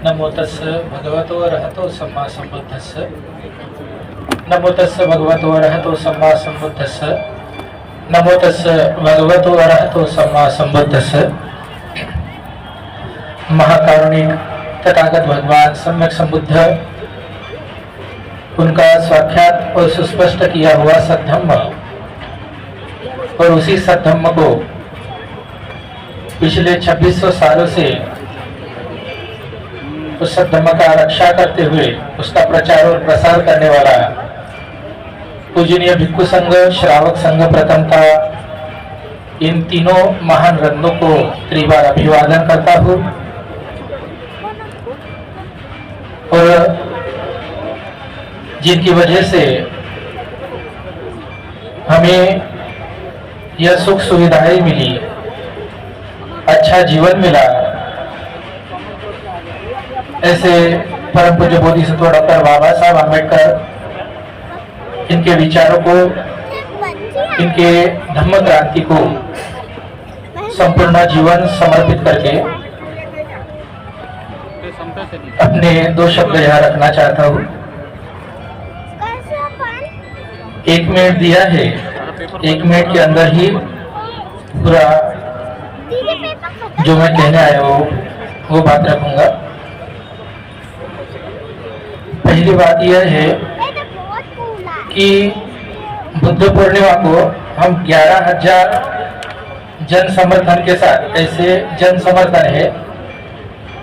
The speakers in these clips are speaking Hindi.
नमो तस्स भगवतो अरहतो सम्मा सम्बुद्धस्स। नमो तस्स भगवतो अरहतो सम्मा सम्बुद्धस्स। नमो तस्स भगवतो अरहतो सम्मा सम्बुद्धस्स। महाकारुणिक तथागत भगवान सम्यक संबुद्ध, उनका स्वाख्यात और सुस्पष्ट किया हुआ सद्धम्म और उसी सद्धम्म को पिछले 2600 सालों से उस सद्धम्म का रक्षा करते हुए उसका प्रचार और प्रसार करने वाला पूजनीय भिक्खु संघ, श्रावक संघ प्रथमता, इन तीनों महान रत्नों को त्रिबार अभिवादन करता हूँ। और जिनकी वजह से हमें यह सुख सुविधाएं मिली, अच्छा जीवन मिला, ऐसे परम पूज्य बोधिसत्व डॉक्टर बाबा साहब आम्बेडकर, इनके विचारों को, इनके धम्म क्रांति को संपूर्ण जीवन समर्पित करके अपने दो शब्द यहाँ रखना चाहता हूँ। 1 मिनट दिया है, 1 मिनट के अंदर ही पूरा जो मैं कहने आया वो बात रखूंगा। पहली बात यह है कि बुद्ध पूर्णिमा को हम 11,000 जन समर्थन के साथ, ऐसे जन समर्थन है,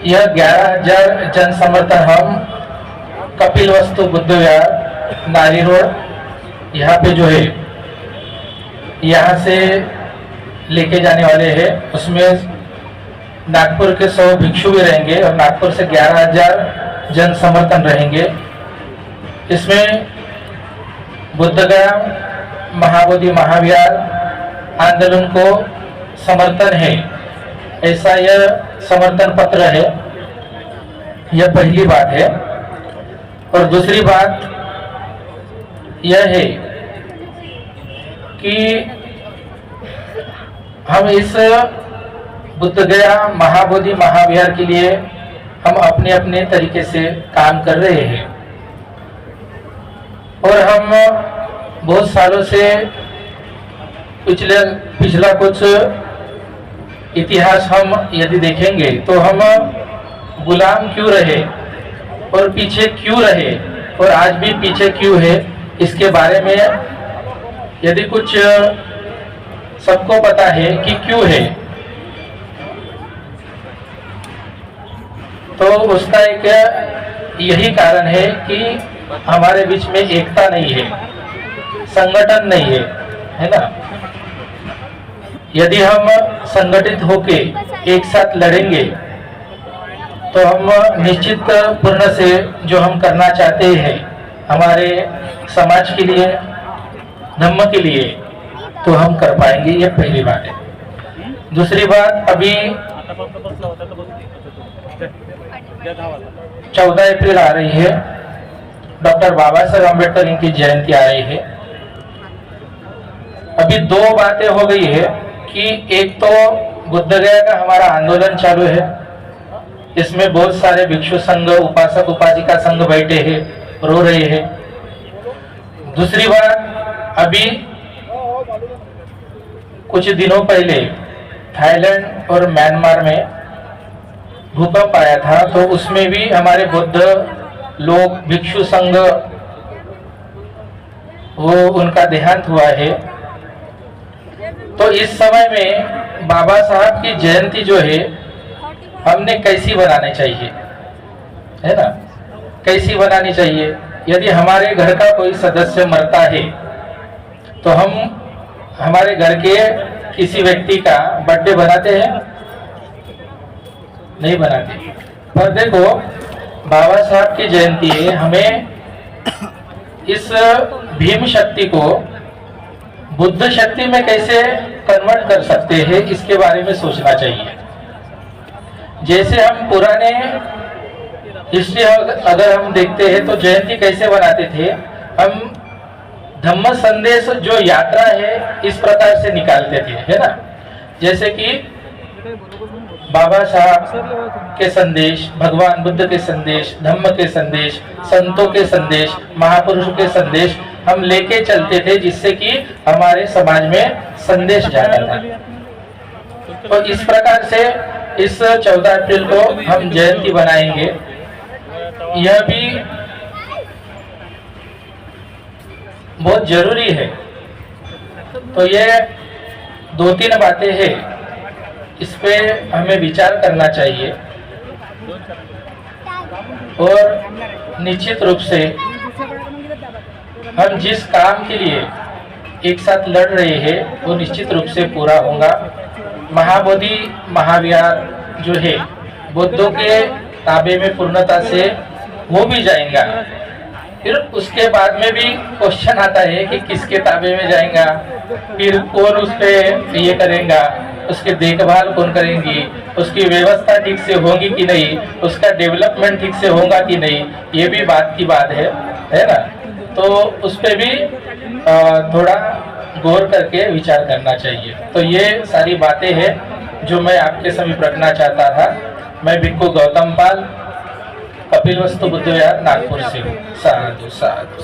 यह 11,000 जन समर्थन हम कपिल वस्तु बुद्ध विहार नारी रोड यहाँ पे जो है, यहाँ से लेके जाने वाले हैं। उसमें नागपुर के 100 भिक्षु भी रहेंगे और नागपुर से 11,000 जन समर्थन रहेंगे। इसमें बुद्धगया महाबोधि महाविहार आंदोलन को समर्थन है, ऐसा यह समर्थन पत्र है। यह पहली बात है। और दूसरी बात यह है कि हम इस बुद्धगया महाबोधि महाविहार के लिए हम अपने अपने तरीके से काम कर रहे हैं और हम बहुत सालों से पिछला कुछ इतिहास हम यदि देखेंगे तो हम गुलाम क्यों रहे और पीछे क्यों रहे और आज भी पीछे क्यों है, इसके बारे में यदि कुछ सबको पता है कि क्यों है, तो उसका एक यही कारण है कि हमारे बीच में एकता नहीं है, संगठन नहीं है ना। यदि हम संगठित होके एक साथ लड़ेंगे तो हम निश्चित पूर्ण से जो हम करना चाहते हैं हमारे समाज के लिए, धम्म के लिए, तो हम कर पाएंगे। ये पहली बात है। दूसरी बात, अभी 14 अप्रैल आ रही है, डॉक्टर बाबा साहब आम्बेडकर इनकी जयंती आ रही है। अभी 2 बातें हो गई है कि एक तो बुद्धगया का हमारा आंदोलन चालू है, इसमें बहुत सारे भिक्षु संघ, उपासक उपासिका संघ बैठे हैं, रो रहे हैं। दूसरी बात, अभी कुछ दिनों पहले थाईलैंड और म्यांमार में भूकंप आया था, तो उसमें भी हमारे बुद्ध लोग, भिक्षु संघ, वो उनका देहांत हुआ है। तो इस समय में बाबा साहब की जयंती जो है हमने कैसी बनानी चाहिए, है ना, कैसी बनानी चाहिए। यदि हमारे घर का कोई सदस्य मरता है तो हम हमारे घर के किसी व्यक्ति का बर्थडे बनाते हैं? नहीं बनाते। पर देखो, बाबा साहब की जयंती है, हमें इस भीम शक्ति को बुद्ध शक्ति में कैसे कन्वर्ट कर सकते हैं, इसके बारे में सोचना चाहिए। जैसे हम पुराने हिस्ट्री अगर हम देखते हैं तो जयंती कैसे बनाते थे, हम धम्म संदेश जो यात्रा है इस प्रकार से निकालते थे, है ना। जैसे कि बाबा साहब के संदेश, भगवान बुद्ध के संदेश, धम्म के संदेश, संतों के संदेश, महापुरुषों के संदेश हम लेके चलते थे, जिससे कि हमारे समाज में संदेश जाता था। तो इस प्रकार से इस 14 अप्रैल को हम जयंती बनाएंगे। यह भी बहुत जरूरी है। तो ये 2-3 बातें हैं, इस पे हमें विचार करना चाहिए और निश्चित रूप से हम जिस काम के लिए एक साथ लड़ रहे हैं वो निश्चित रूप से पूरा होगा। महाबोधि महाविहार जो है बुद्धों के ताबे में पूर्णता से हो भी जाएगा। फिर उसके बाद में भी क्वेश्चन आता है कि किसके ताबे में जाएगा, फिर कौन उस पे ये करेगा, उसकी देखभाल कौन करेंगी, उसकी व्यवस्था ठीक से होगी कि नहीं, उसका डेवलपमेंट ठीक से होगा कि नहीं, ये भी बात की बात है ना। तो उस पे भी थोड़ा गौर करके विचार करना चाहिए। तो ये सारी बातें हैं जो मैं आपके समीप रखना चाहता था। मैं भिक्खु गौतम पाल, कपिलवस्तु बुद्ध विहार, नागपुर से हूँ। साधु साधु।